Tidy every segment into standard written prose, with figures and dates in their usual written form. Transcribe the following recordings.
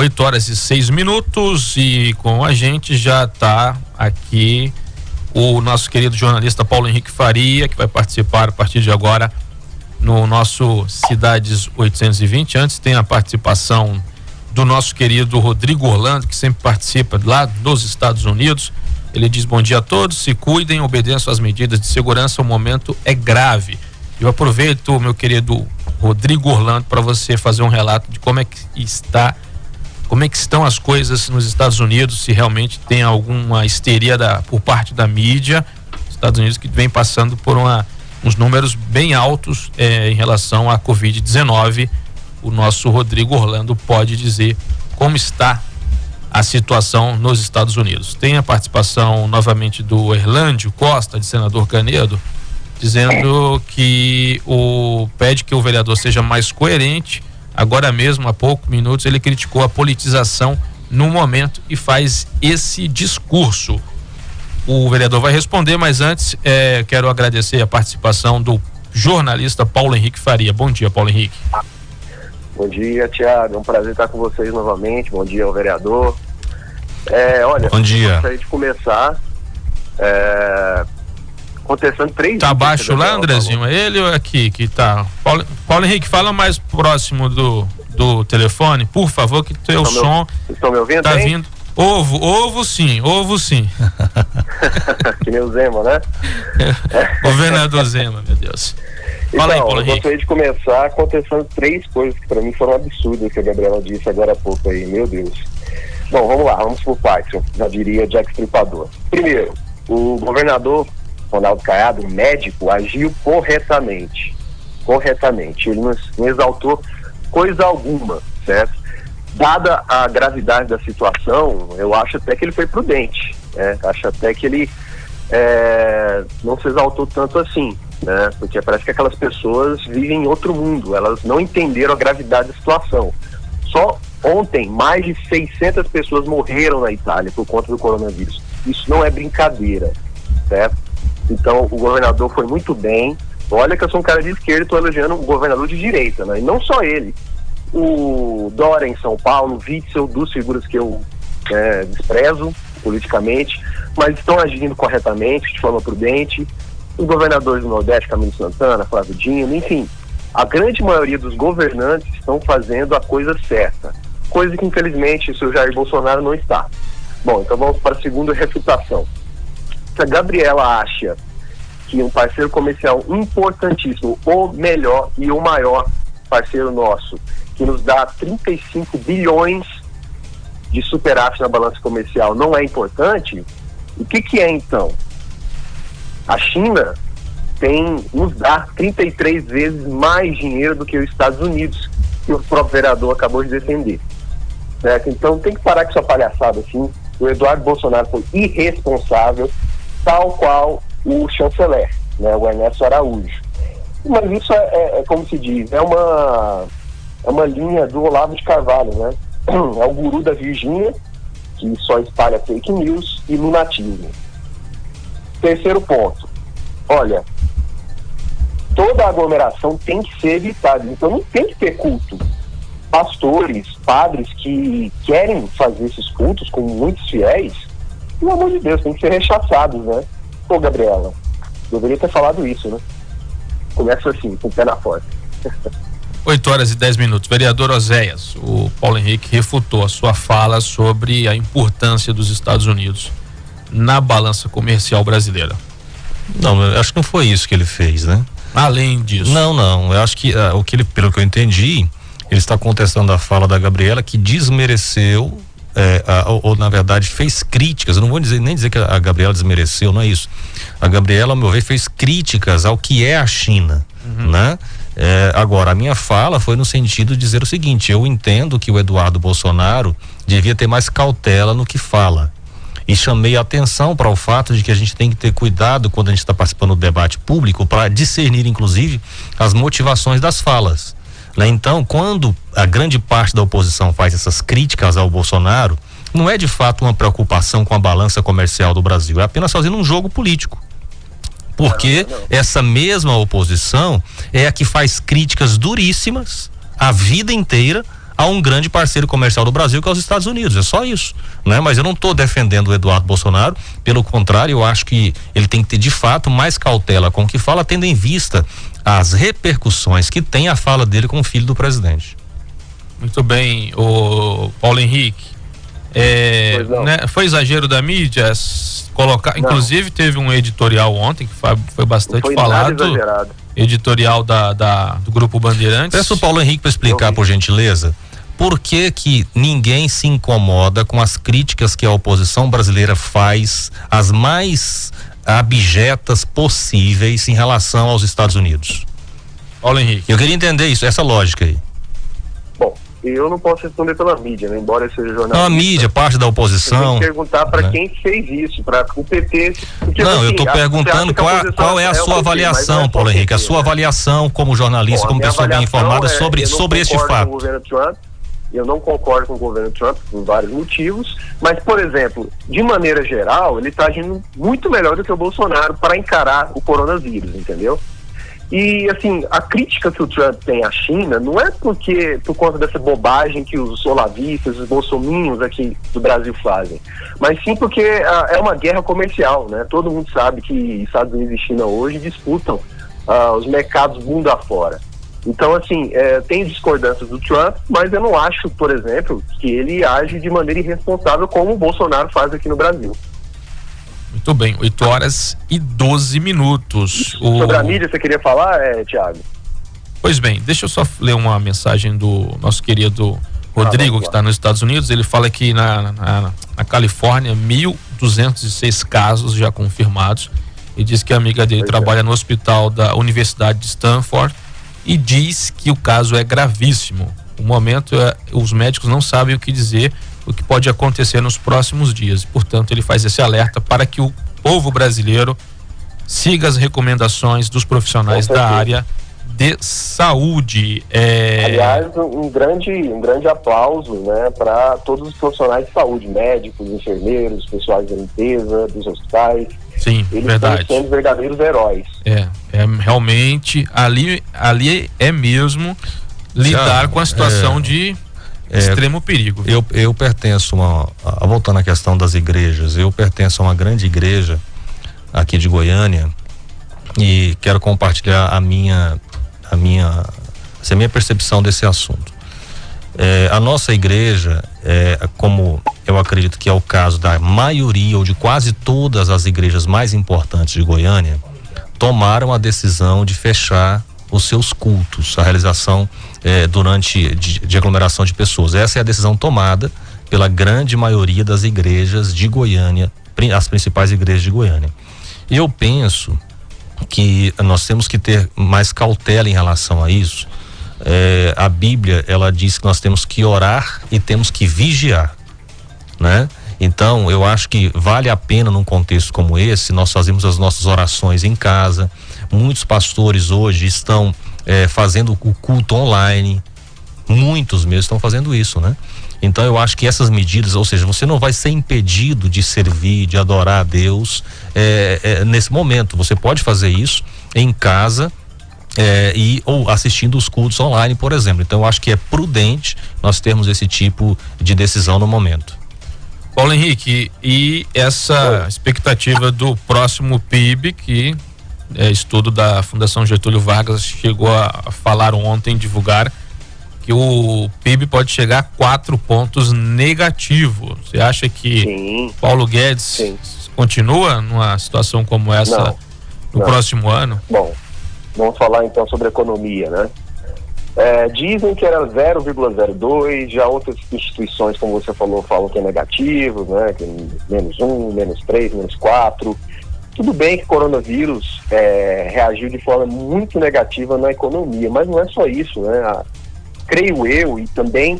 8h06 e com a gente já está aqui o nosso querido jornalista Paulo Henrique Faria, que vai participar a partir de agora no nosso Cidades 820. Antes tem a participação do nosso querido Rodrigo Orlando, que sempre participa lá dos Estados Unidos. Ele diz: bom dia a todos, se cuidem, obedeçam às medidas de segurança, o momento é grave. Eu aproveito, meu querido Rodrigo Orlando, para você fazer um relato de como é que estão as coisas nos Estados Unidos, se realmente tem alguma histeria por parte da mídia. Estados Unidos que vem passando por uns números bem altos em relação à Covid-19. O nosso Rodrigo Orlando pode dizer como está a situação nos Estados Unidos. Tem a participação novamente do Erlândio Costa, de Senador Canedo, dizendo que pede que o vereador seja mais coerente. Agora mesmo, há poucos minutos, ele criticou a politização no momento e faz esse discurso. O vereador vai responder, mas antes quero agradecer a participação do jornalista Paulo Henrique Faria. Bom dia, Paulo Henrique. Bom dia, Thiago. É um prazer estar com vocês novamente. Bom dia ao vereador. Olha, bom dia. Gostaria de começar contestando 3... Tá abaixo lá, Andrezinho? É ele ou é aqui que tá? Paulo Henrique, fala mais próximo do telefone, por favor, que teu som... Estão me ouvindo? Tá vindo. Ovo sim. Que nem o Zema, né? Governador Zema, meu Deus. Fala aí, Paulo Henrique. Eu gostaria de começar contestando 3 coisas que para mim foram absurdas que a Gabriela disse agora há pouco aí, meu Deus. Bom, vamos lá, vamos por partes, já diria Jack Stripador. Primeiro, o governador Ronaldo Caiado, médico, agiu corretamente. Ele não exaltou coisa alguma, certo? Dada a gravidade da situação, eu acho até que ele foi prudente, né? Acho até que ele não se exaltou tanto assim, né? Porque parece que aquelas pessoas vivem em outro mundo, elas não entenderam a gravidade da situação. Só ontem, mais de 600 pessoas morreram na Itália por conta do coronavírus. Isso não é brincadeira, certo? Então, o governador foi muito bem. Olha que eu sou um cara de esquerda e estou elogiando um governador de direita, né? E não só ele. O Dória em São Paulo, o Witzel, 2 figuras que eu desprezo politicamente, mas estão agindo corretamente, de forma prudente. Os governadores do Nordeste, Camilo Santana, Flávio Dino, enfim, a grande maioria dos governantes estão fazendo a coisa certa, coisa que infelizmente o seu Jair Bolsonaro não está. Bom, então vamos para a segunda refutação. Se a Gabriela acha que um parceiro comercial importantíssimo, o melhor e o maior parceiro nosso, que nos dá 35 bilhões de superávit na balança comercial, não é importante, o que é então? A China nos dá 33 vezes mais dinheiro do que os Estados Unidos, que o próprio vereador acabou de defender, certo? Então tem que parar com essa palhaçada assim. O Eduardo Bolsonaro foi irresponsável, tal qual o chanceler, né, o Ernesto Araújo. Mas isso é como se diz, é uma linha do Olavo de Carvalho, né? É o guru da Virgínia, que só espalha fake news e lunatismo. Terceiro ponto, olha, toda aglomeração tem que ser evitada, então não tem que ter culto. Pastores, padres que querem fazer esses cultos com muitos fiéis, pelo amor de Deus, tem que ser rechaçados, né? Pô, Gabriela, deveria ter falado isso, né? Começa assim, com o pé na porta. 8h10. Vereador Oséias, o Paulo Henrique refutou a sua fala sobre a importância dos Estados Unidos na balança comercial brasileira. Não, eu acho que não foi isso que ele fez, né? Além disso. Não, eu acho que pelo que eu entendi, ele está contestando a fala da Gabriela, que desmereceu, ou na verdade fez críticas. Eu não vou nem dizer que a Gabriela desmereceu, não é isso. A Gabriela, ao meu ver, fez críticas ao que é a China, né? Agora, a minha fala foi no sentido de dizer o seguinte: eu entendo que o Eduardo Bolsonaro devia ter mais cautela no que fala. E chamei a atenção para o fato de que a gente tem que ter cuidado quando a gente está participando do debate público para discernir, inclusive, as motivações das falas, né? Então, quando a grande parte da oposição faz essas críticas ao Bolsonaro, não é de fato uma preocupação com a balança comercial do Brasil, é apenas fazendo um jogo político. Porque essa mesma oposição é a que faz críticas duríssimas a vida inteira a um grande parceiro comercial do Brasil, que é os Estados Unidos. É só isso, né? Mas eu não estou defendendo o Eduardo Bolsonaro, pelo contrário, eu acho que ele tem que ter de fato mais cautela com o que fala, tendo em vista as repercussões que tem a fala dele com o filho do presidente. Muito bem, o Paulo Henrique. Né, foi exagero da mídia colocar, não. Inclusive teve um editorial ontem que foi bastante falado, editorial do Grupo Bandeirantes. Peço o Paulo Henrique para explicar, por gentileza, por que ninguém se incomoda com as críticas que a oposição brasileira faz, as mais abjetas possíveis em relação aos Estados Unidos. Paulo Henrique. Eu queria entender isso, essa lógica aí. Bom, eu não posso responder pela mídia, né? Embora eu seja jornalista. Não, a mídia, parte da oposição. Eu tenho que perguntar para quem fez isso, para o PT. Porque, não, assim, eu estou perguntando qual é a sua avaliação, Paulo Henrique, a sua avaliação como jornalista, como pessoa bem informada sobre este fato. Eu não concordo com o governo Trump por vários motivos, mas, por exemplo, de maneira geral, ele está agindo muito melhor do que o Bolsonaro para encarar o coronavírus, entendeu? E, assim, a crítica que o Trump tem à China não é por conta dessa bobagem que os olavistas, os bolsominhos aqui do Brasil fazem, mas sim porque é uma guerra comercial, né? Todo mundo sabe que Estados Unidos e China hoje disputam os mercados mundo afora. Então, assim, tem discordâncias do Trump, mas eu não acho, por exemplo, que ele age de maneira irresponsável como o Bolsonaro faz aqui no Brasil. Muito bem, 8h12. Sobre a mídia você queria falar, Thiago? Pois bem, deixa eu só ler uma mensagem do nosso querido Rodrigo, que está nos Estados Unidos. Ele fala que na Califórnia, 1.206 casos já confirmados. E diz que a amiga dele trabalha no hospital da Universidade de Stanford e diz que o caso é gravíssimo. No momento, os médicos não sabem o que dizer, o que pode acontecer nos próximos dias. Portanto, ele faz esse alerta para que o povo brasileiro siga as recomendações dos profissionais da área de saúde. Aliás, um grande aplauso, né, para todos os profissionais de saúde, médicos, enfermeiros, pessoais da limpeza, dos hospitais. Sim, eles verdade. Estão sendo verdadeiros heróis. Realmente, ali é mesmo lidar com a situação de extremo perigo. Eu pertenço voltando à questão das igrejas, eu pertenço a uma grande igreja aqui de Goiânia e quero compartilhar a minha percepção desse assunto. A nossa igreja, como eu acredito que é o caso da maioria ou de quase todas as igrejas mais importantes de Goiânia, tomaram a decisão de fechar os seus cultos, a realização de aglomeração de pessoas. Essa é a decisão tomada pela grande maioria das igrejas de Goiânia, as principais igrejas de Goiânia. Eu penso que nós temos que ter mais cautela em relação a isso. A Bíblia, ela diz que nós temos que orar e temos que vigiar, né? Então, eu acho que vale a pena num contexto como esse, nós fazemos as nossas orações em casa. Muitos pastores hoje estão fazendo o culto online, muitos mesmo estão fazendo isso, né? Então eu acho que essas medidas, ou seja, você não vai ser impedido de servir, de adorar a Deus nesse momento. Você pode fazer isso em casa ou assistindo os cultos online, por exemplo. Então eu acho que é prudente nós termos esse tipo de decisão no momento. Paulo Henrique, e essa expectativa do próximo PIB, que estudo da Fundação Getúlio Vargas chegou a falar ontem, divulgar que o PIB pode chegar a 4 pontos negativo. Você acha que Paulo Guedes continua numa situação como essa no próximo ano? Bom, vamos falar então sobre economia, né? Dizem que era 0,02, já outras instituições, como você falou, falam que é negativo, né? Que -1, -3, -4. Tudo bem que o coronavírus reagiu de forma muito negativa na economia, mas não é só isso, né? Creio eu, e também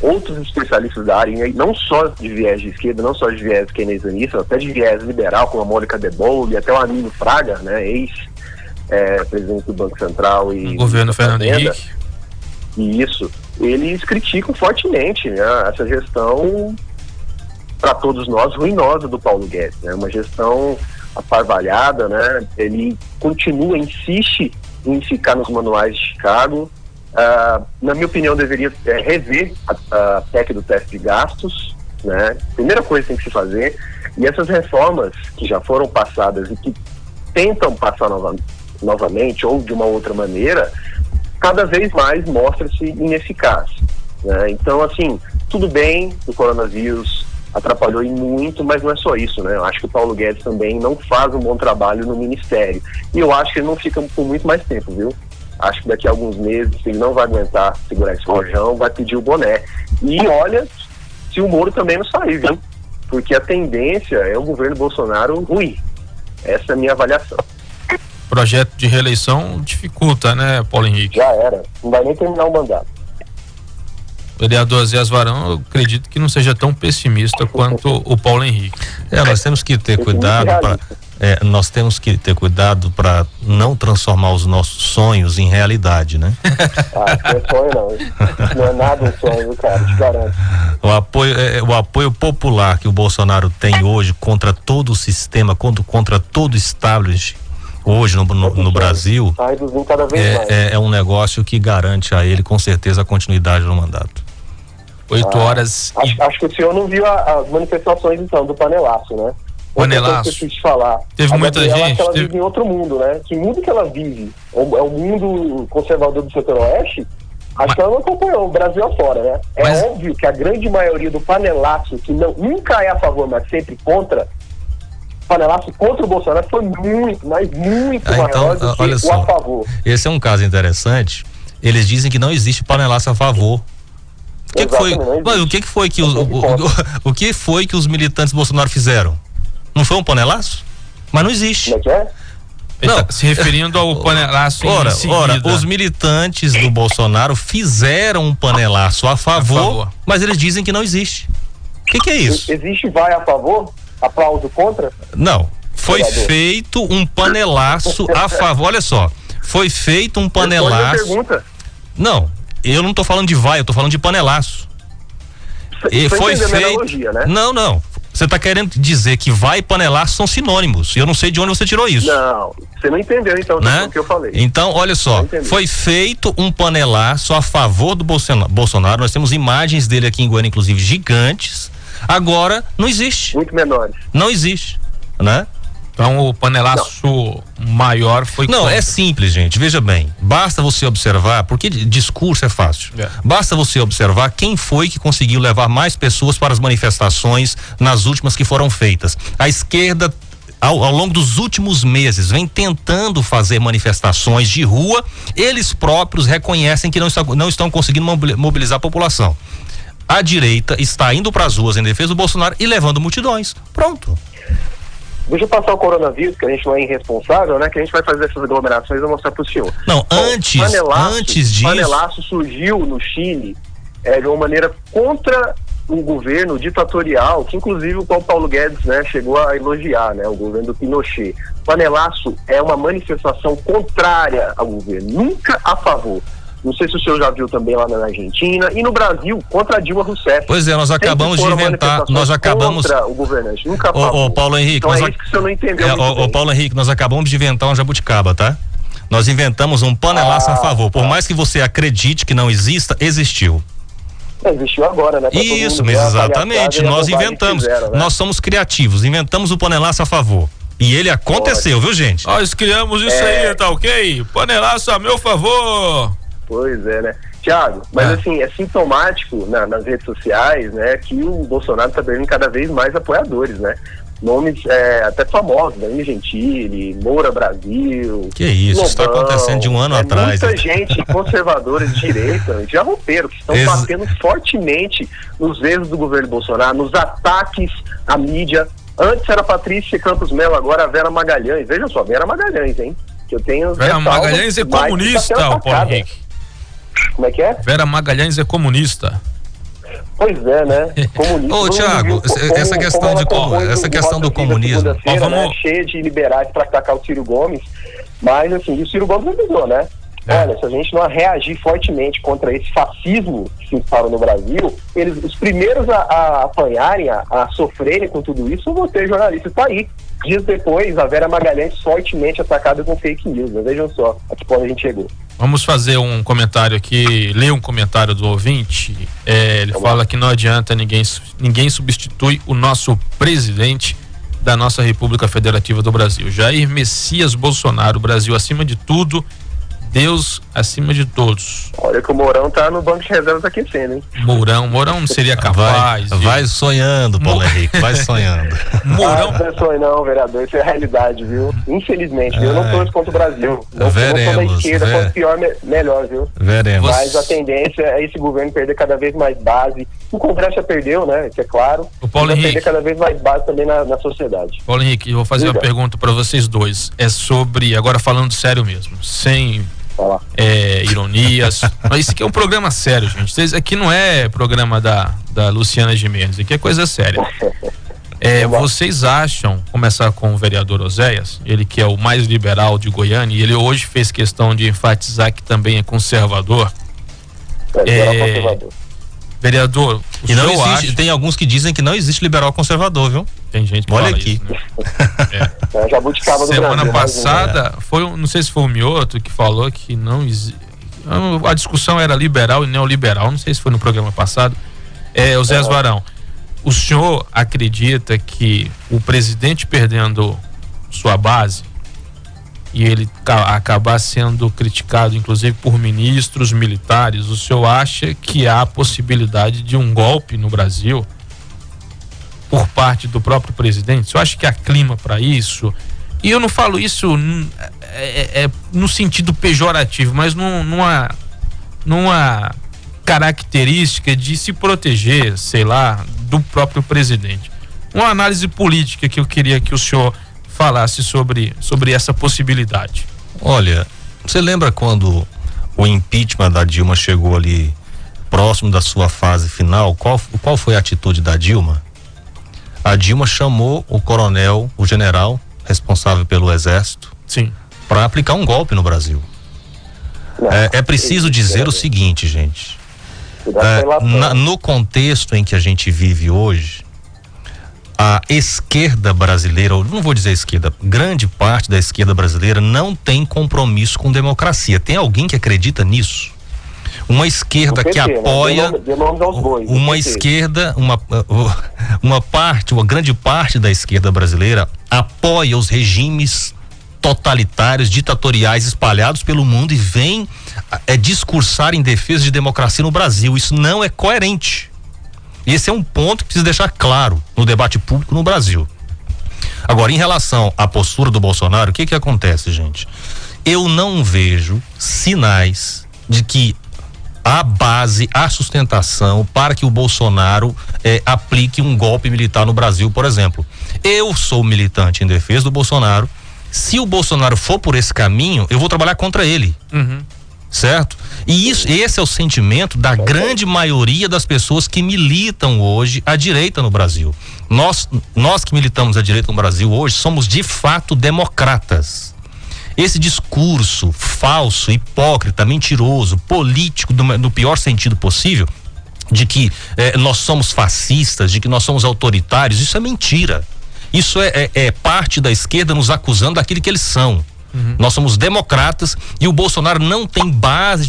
outros especialistas da área, não só de viés de esquerda, não só de viés keynesianista, até de viés liberal, como a Mônica De Bolle, até o Armindo Fraga, né? Ex-presidente do Banco Central e... O governo Fernando Henrique. E isso, eles criticam fortemente, né, essa gestão, para todos nós, ruinosa do Paulo Guedes, né? Uma gestão aparvalhada, né? Ele insiste em ficar nos manuais de Chicago, Na minha opinião, deveria rever a PEC do teto de gastos, né? Primeira coisa que tem que se fazer. E essas reformas que já foram passadas e que tentam passar novamente ou de uma outra maneira, cada vez mais mostra-se ineficaz, né? Então, assim, tudo bem, o coronavírus atrapalhou e muito, mas não é só isso, né? Eu acho que o Paulo Guedes também não faz um bom trabalho no ministério. E eu acho que ele não fica por muito mais tempo, viu? Acho que daqui a alguns meses ele não vai aguentar segurar esse rojão, vai pedir o boné. E olha, se o Moro também não sair, viu? Porque a tendência é o governo Bolsonaro ruim. Essa é a minha avaliação. Projeto de reeleição dificulta, né, Paulo Henrique? Já era. Não vai nem terminar o mandato. Vereador Zéas Varão, eu acredito que não seja tão pessimista quanto o Paulo Henrique. Nós temos que ter cuidado nós temos que ter cuidado para não transformar os nossos sonhos em realidade, né? Não é sonho não. Não é nada um sonho, cara, te garanto. O apoio popular que o Bolsonaro tem hoje contra todo o sistema, contra todo o establishment hoje no Brasil, cada vez mais. É um negócio que garante a ele com certeza a continuidade no mandato. 8 horas. Acho que o senhor não viu as manifestações então do panelaço, né? Panelaço. Que eu te falar. Teve muita gente. Ela vive em outro mundo, né? Que mundo que ela vive? É o mundo conservador do setor-oeste? Acho que ela não acompanhou o Brasil afora, né? É óbvio que a grande maioria do panelaço, que nunca é a favor, mas sempre contra, panelaço contra o Bolsonaro foi muito, mas muito maior do que o a favor. Esse é um caso interessante. Eles dizem que não existe panelaço a favor. O que foi que os militantes do Bolsonaro fizeram? Não foi um panelaço? Mas não existe. Como é que é? Ele tá se referindo ao panelaço em seguida. Os militantes do Bolsonaro fizeram um panelaço a favor, mas eles dizem que não existe. O que é isso? Existe vai a favor? Aplauso contra? Não. Foi feito um panelaço a favor. Olha só. Foi feito um panelaço. Pergunta. Não. Eu não tô falando de vai, eu tô falando de panelaço. E foi feito. Analogia, né? Não. Você tá querendo dizer que vai e panelaço são sinônimos. E eu não sei de onde você tirou isso. Não, você não entendeu então o que eu falei. Então, olha só, foi feito um panelaço a favor do Bolsonaro. Nós temos imagens dele aqui em Goiânia, inclusive, gigantes. Agora, não existe. Muito menores. Não existe, né? Então o panelaço maior foi... Não, é simples, gente, veja bem, basta você observar, porque discurso é fácil, basta você observar quem foi que conseguiu levar mais pessoas para as manifestações nas últimas que foram feitas. A esquerda, ao longo dos últimos meses, vem tentando fazer manifestações de rua, eles próprios reconhecem que não estão conseguindo mobilizar a população. A direita está indo para as ruas em defesa do Bolsonaro e levando multidões, pronto. Deixa eu passar o coronavírus, que a gente não é irresponsável, né? Que a gente vai fazer essas aglomerações e vou mostrar pro senhor. Não, antes disso... Panelaço surgiu no Chile de uma maneira contra um governo ditatorial, que inclusive o Paulo Guedes, né, chegou a elogiar, né? O governo do Pinochet. Panelaço é uma manifestação contrária ao governo, nunca a favor. Não sei se o senhor já viu também lá na Argentina e no Brasil, contra a Dilma Rousseff. Pois é, nós acabamos de inventar, contra o governante, nunca a favor. Ô Paulo Henrique, então é isso que o senhor não entendeu. Paulo Henrique, nós acabamos de inventar uma jabuticaba, tá? Nós inventamos um panelaço a favor. Por mais que você acredite que não exista, existiu. Existiu agora, né? Isso, mas exatamente, nós inventamos. Fizeram, né? Nós somos criativos, inventamos o panelaço a favor. E ele aconteceu, viu, gente? Nós criamos isso aí, tá ok? Panelaço a meu favor. Pois é, né? Tiago, mas assim, é sintomático nas redes sociais, né, que o Bolsonaro está perdendo cada vez mais apoiadores, né? Nomes até famosos, Danilo Gentili, Moura Brasil. Que isso, está acontecendo de um ano atrás. Muita gente conservadora de direita já romperam, que estão batendo fortemente nos erros do governo Bolsonaro, nos ataques à mídia. Antes era Patrícia Campos Melo, agora a Vera Magalhães. Veja só, Vera Magalhães, hein? Que eu tenho. Vera Magalhães é comunista, Paulo Henrique. Como é que é? Vera Magalhães é comunista. Pois é, né? Comunista. Ô, Thiago, essa questão do comunismo. Vamos... né? Cheia de liberais para atacar o Ciro Gomes. Mas, assim, o Ciro Gomes avisou, né? Olha, se a gente não reagir fortemente contra esse fascismo que se instala no Brasil, os primeiros a apanharem, a sofrerem com tudo isso, vão ser jornalistas. Tá aí. Dias depois, a Vera Magalhães fortemente atacada com fake news. Vejam só a que ponto a gente chegou. Vamos fazer um comentário aqui, ler um comentário do ouvinte. Ele fala que não adianta, ninguém substitui o nosso presidente da nossa República Federativa do Brasil. Jair Messias Bolsonaro, Brasil acima de tudo, Deus acima de todos. Olha que o Mourão tá no banco de reservas aquecendo, hein? Mourão não seria capaz. Vai sonhando, Paulo Henrique, vai sonhando. Mourão. Não é sonho não, vereador, isso é realidade, viu? Infelizmente, eu não torço contra o Brasil. Não sou da esquerda, quanto pior, melhor, viu? Veremos. Mas a tendência é esse governo perder cada vez mais base. O Congresso já perdeu, né? Isso é claro. O Paulo Henrique, perder cada vez mais base também na sociedade. Paulo Henrique, eu vou fazer uma pergunta para vocês dois. É sobre, agora falando sério mesmo, sem ironias. Mas isso aqui é um programa sério, gente. Aqui não é programa da Luciana Gimenez, aqui é coisa séria. Vocês acham, começar com o vereador Oséias, ele que é o mais liberal de Goiânia, e ele hoje fez questão de enfatizar que também é conservador. Conservador. Vereador, e não existe, tem alguns que dizem que não existe liberal conservador, viu? Tem gente que olha fala aqui. Isso, né? Jabuticaba do Semana Brasil, passada, não sei se foi o Mioto que falou que não existe. A discussão era liberal e neoliberal, não sei se foi no programa passado. O Zé Varão, o senhor acredita que o presidente perdendo sua base e ele acabar sendo criticado, inclusive por ministros militares, o senhor acha que há a possibilidade de um golpe no Brasil por parte do próprio presidente? O senhor acha que há clima para isso? E eu não falo isso no sentido pejorativo, mas numa característica de se proteger, sei lá, do próprio presidente. Uma análise política que eu queria que o senhor falasse sobre essa possibilidade. Olha, você lembra quando o impeachment da Dilma chegou ali próximo da sua fase final? Qual foi a atitude da Dilma? A Dilma chamou o general responsável pelo exército, sim, para aplicar um golpe no Brasil. É preciso dizer o seguinte, gente, no contexto em que a gente vive hoje, a esquerda brasileira, ou não vou dizer esquerda, grande parte da esquerda brasileira não tem compromisso com democracia. Tem alguém que acredita nisso? Uma esquerda PT, que apoia, né? Uma esquerda, uma grande parte da esquerda brasileira apoia os regimes totalitários, ditatoriais espalhados pelo mundo e vem discursar em defesa de democracia no Brasil. Isso não é coerente. Esse é um ponto que precisa deixar claro no debate público no Brasil. Agora, em relação à postura do Bolsonaro, o que acontece, gente? Eu não vejo sinais de que há base, há sustentação para que o Bolsonaro aplique um golpe militar no Brasil, por exemplo. Eu sou militante em defesa do Bolsonaro. Se o Bolsonaro for por esse caminho, eu vou trabalhar contra ele. Uhum. Certo? E esse é o sentimento da grande maioria das pessoas que militam hoje à direita no Brasil. Nós que militamos à direita no Brasil hoje somos de fato democratas. Esse discurso falso, hipócrita, mentiroso, político, no pior sentido possível, de que nós somos fascistas, de que nós somos autoritários, isso é mentira. Isso é parte da esquerda nos acusando daquilo que eles são. Uhum. Nós somos democratas e o Bolsonaro não tem base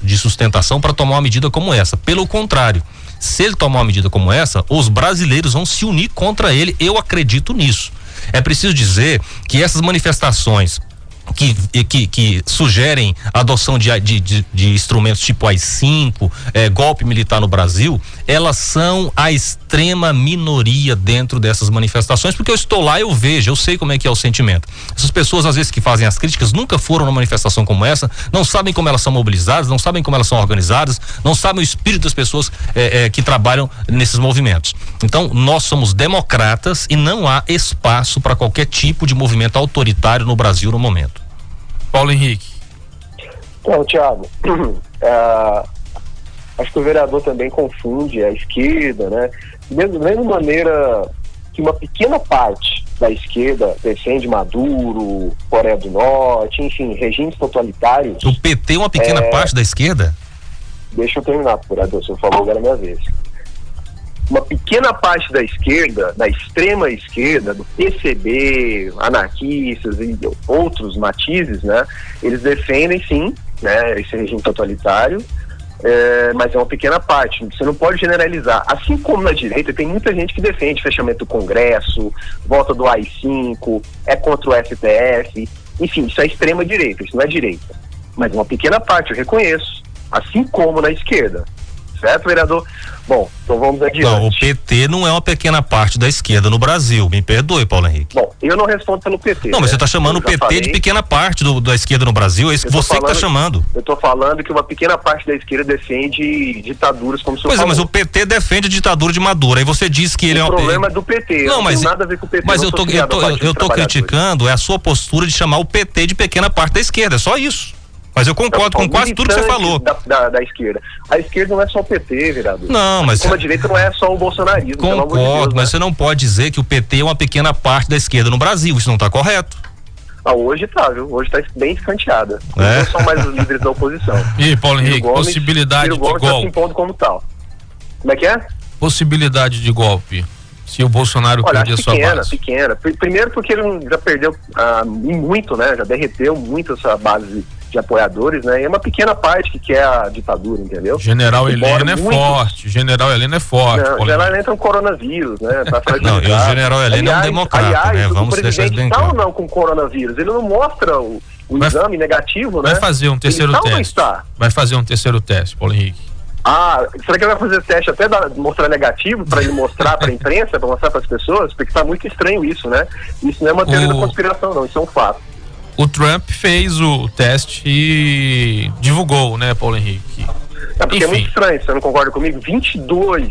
de sustentação para tomar uma medida como essa. Pelo contrário, se ele tomar uma medida como essa, os brasileiros vão se unir contra ele. Eu acredito nisso. É preciso dizer que essas manifestações que sugerem a adoção de instrumentos tipo AI-5, golpe militar no Brasil, elas são a extrema minoria dentro dessas manifestações, porque eu estou lá, eu vejo, eu sei como é que é o sentimento. Essas pessoas, às vezes, que fazem as críticas, nunca foram numa manifestação como essa, não sabem como elas são mobilizadas, não sabem como elas são organizadas, não sabem o espírito das pessoas que trabalham nesses movimentos. Então, nós somos democratas e não há espaço para qualquer tipo de movimento autoritário no Brasil no momento. Paulo Henrique. Então, Thiago, acho que o vereador também confunde a esquerda, né? Da mesma maneira que uma pequena parte da esquerda defende Maduro, Coreia do Norte, enfim, regimes totalitários. O PT é uma pequena parte da esquerda? Deixa eu terminar, vereador, se eu falar agora é minha vez. Uma pequena parte da esquerda, da extrema esquerda, do PCB, anarquistas e outros matizes, né? Eles defendem, sim, né, esse regime totalitário, mas é uma pequena parte. Você não pode generalizar. Assim como na direita, tem muita gente que defende fechamento do Congresso, volta do AI-5, é contra o STF, enfim, isso é extrema direita, isso não é direita. Mas é uma pequena parte, eu reconheço. Assim como na esquerda. Certo, vereador? Bom, então vamos adiante. Não, o PT não é uma pequena parte da esquerda no Brasil. Me perdoe, Paulo Henrique. Bom, eu não respondo pelo PT. Não, mas você está chamando o PT de pequena parte da esquerda no Brasil. É isso que você que está chamando. Eu estou falando que uma pequena parte da esquerda defende ditaduras como o senhor falou. Mas o PT defende a ditadura de Maduro. Aí você diz que ele é um... O problema é do PT. Não, mas tem nada a ver com o PT. Mas eu tô criticando a sua postura de chamar o PT de pequena parte da esquerda. É só isso. Mas eu concordo com quase tudo que você falou. Da esquerda. A esquerda não é só o PT, vereador. Não, mas... Como a direita não é só o bolsonarismo. Concordo, mas você não pode dizer que o PT é uma pequena parte da esquerda no Brasil. Isso não está correto. Hoje tá, viu? Hoje tá bem escanteada. Não são mais os líderes da oposição. E Paulo Henrique, possibilidade de golpe. Tá se impondo como tal. Como é que é? Possibilidade de golpe. Se o Bolsonaro perder sua base. Pequena. Primeiro porque ele já perdeu muito, né? Já derreteu muito essa base de apoiadores, né? E é uma pequena parte que quer a ditadura, entendeu? General Heleno é forte. General Heleno é forte. Não, o General Heleno é um coronavírus, né? Não, e o General Heleno é um democrata, né? Vamos deixar isso bem claro. O presidente está ou não com coronavírus? Ele não mostra o exame negativo, né? Vai fazer um terceiro teste. Vai fazer um terceiro teste, Paulo Henrique. Será que ele vai fazer teste até mostrar negativo para ele mostrar para a imprensa, para mostrar para as pessoas? Porque está muito estranho isso, né? Isso não é uma teoria da conspiração, não. Isso é um fato. O Trump fez o teste e divulgou, né, Paulo Henrique? Porque é muito estranho, você não concorda comigo? 22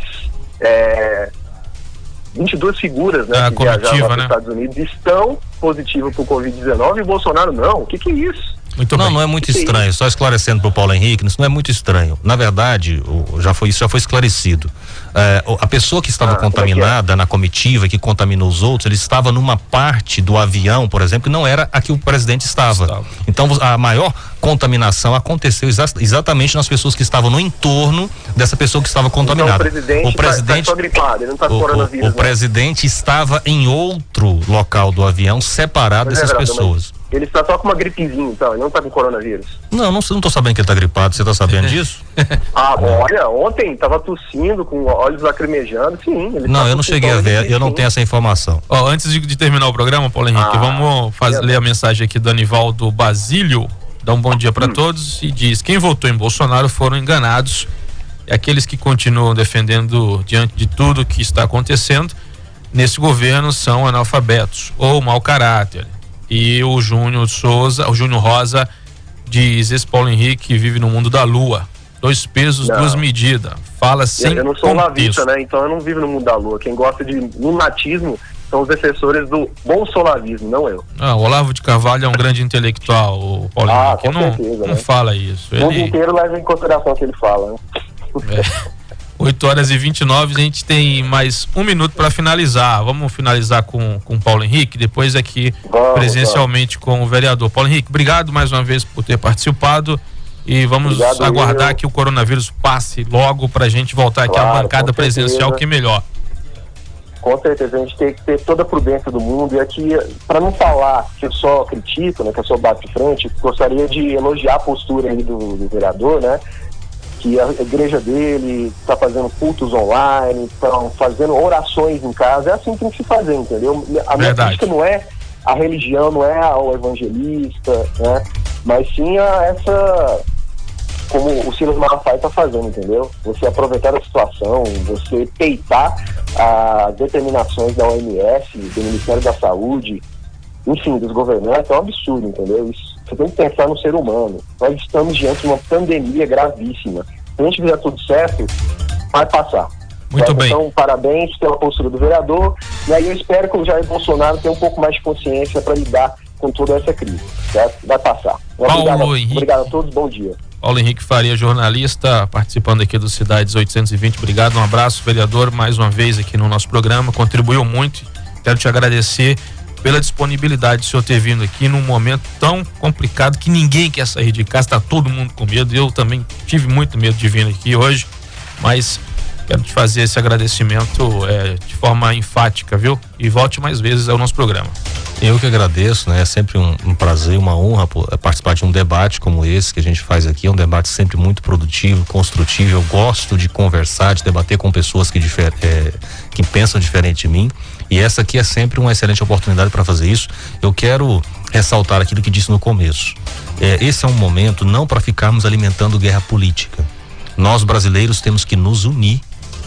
figuras, né, que viajavam para os Estados Unidos estão positivas para o Covid-19 e o Bolsonaro não. O que é isso? Não é muito estranho. Só esclarecendo para o Paulo Henrique, isso não é muito estranho. Na verdade, isso já foi esclarecido. A pessoa que estava contaminada na comitiva, que contaminou os outros, ele estava numa parte do avião, por exemplo, que não era a que o presidente estava. Então, a maior contaminação aconteceu exatamente nas pessoas que estavam no entorno dessa pessoa que estava contaminada. Então, o presidente está gripado, ele não está com coronavírus. O presidente estava em outro local do avião, separado dessas pessoas. Ele está só com uma gripezinha, então, ele não está com coronavírus. Não estou sabendo que ele está gripado, você está sabendo disso? Olha, ontem estava tossindo, com olhos lacrimejando, sim. Não, eu não cheguei a ver, eu não tenho essa informação. Antes de terminar o programa, Paulo Henrique, vamos ler a mensagem aqui do Anivaldo Basílio, dá um bom dia para todos e diz: quem votou em Bolsonaro foram enganados, e aqueles que continuam defendendo diante de tudo que está acontecendo nesse governo são analfabetos ou mau caráter. E o Júnior Rosa diz: esse Paulo Henrique vive no mundo da lua, 2 pesos, 2 medidas, fala sem contexto. Eu não sou lavista, né? Então eu não vivo no mundo da lua. Quem gosta de lunatismo são os defensores do bolsolavismo, não eu. O Olavo de Carvalho é um grande intelectual, o Paulo Henrique. Não fala isso. O mundo inteiro leva em consideração o que ele fala, né? 8h29, a gente tem mais 1 minuto para finalizar. Vamos finalizar com o Paulo Henrique, depois aqui presencialmente com o vereador. Paulo Henrique, obrigado mais uma vez por ter participado e vamos aguardar que o coronavírus passe logo para a gente voltar aqui à bancada presencial, que é melhor. Com certeza, a gente tem que ter toda a prudência do mundo, e aqui, para não falar que eu só critico, né, que eu só bato de frente, gostaria de elogiar a postura aí do vereador, né? Que a igreja dele está fazendo cultos online, estão fazendo orações em casa. É assim que tem que se fazer, entendeu? A minha crítica não é a religião, não é ao evangelista, né? Mas sim como o Silas Malafaia está fazendo, entendeu? Você aproveitar a situação, você peitar as determinações da OMS, do Ministério da Saúde, enfim, dos governantes, é um absurdo, entendeu? Isso, você tem que pensar no ser humano. Nós estamos diante de uma pandemia gravíssima. Se a gente fizer tudo certo, vai passar. Muito bem. Então, parabéns pela postura do vereador. E aí eu espero que o Jair Bolsonaro tenha um pouco mais de consciência para lidar com toda essa crise, certo? Vai passar. Obrigado a todos, bom dia. Paulo Henrique Faria, jornalista, participando aqui do Cidades 820. Obrigado, um abraço, vereador, mais uma vez aqui no nosso programa, contribuiu muito. Quero te agradecer pela disponibilidade de o senhor ter vindo aqui num momento tão complicado que ninguém quer sair de casa, está todo mundo com medo. Eu também tive muito medo de vir aqui hoje, mas quero te fazer esse agradecimento de forma enfática, viu? E volte mais vezes ao nosso programa. Eu que agradeço, né? É sempre um prazer, uma honra participar de um debate como esse que a gente faz aqui. É um debate sempre muito produtivo, construtivo. Eu gosto de conversar, de debater com pessoas que pensam diferente de mim. E essa aqui é sempre uma excelente oportunidade para fazer isso. Eu quero ressaltar aquilo que disse no começo. Esse é um momento não para ficarmos alimentando guerra política. Nós brasileiros temos que nos unir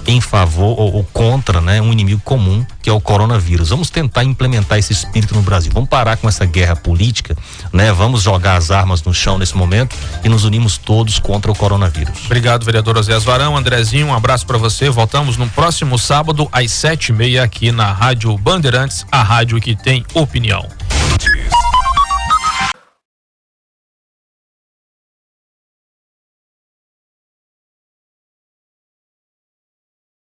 em favor ou contra, né, um inimigo comum, que é o coronavírus. Vamos tentar implementar esse espírito no Brasil. Vamos parar com essa guerra política, né? Vamos jogar as armas no chão nesse momento e nos unimos todos contra o coronavírus. Obrigado, vereador Oséias Varão. Andrezinho, um abraço para você. Voltamos no próximo sábado às 7:30 aqui na Rádio Bandeirantes, a rádio que tem opinião.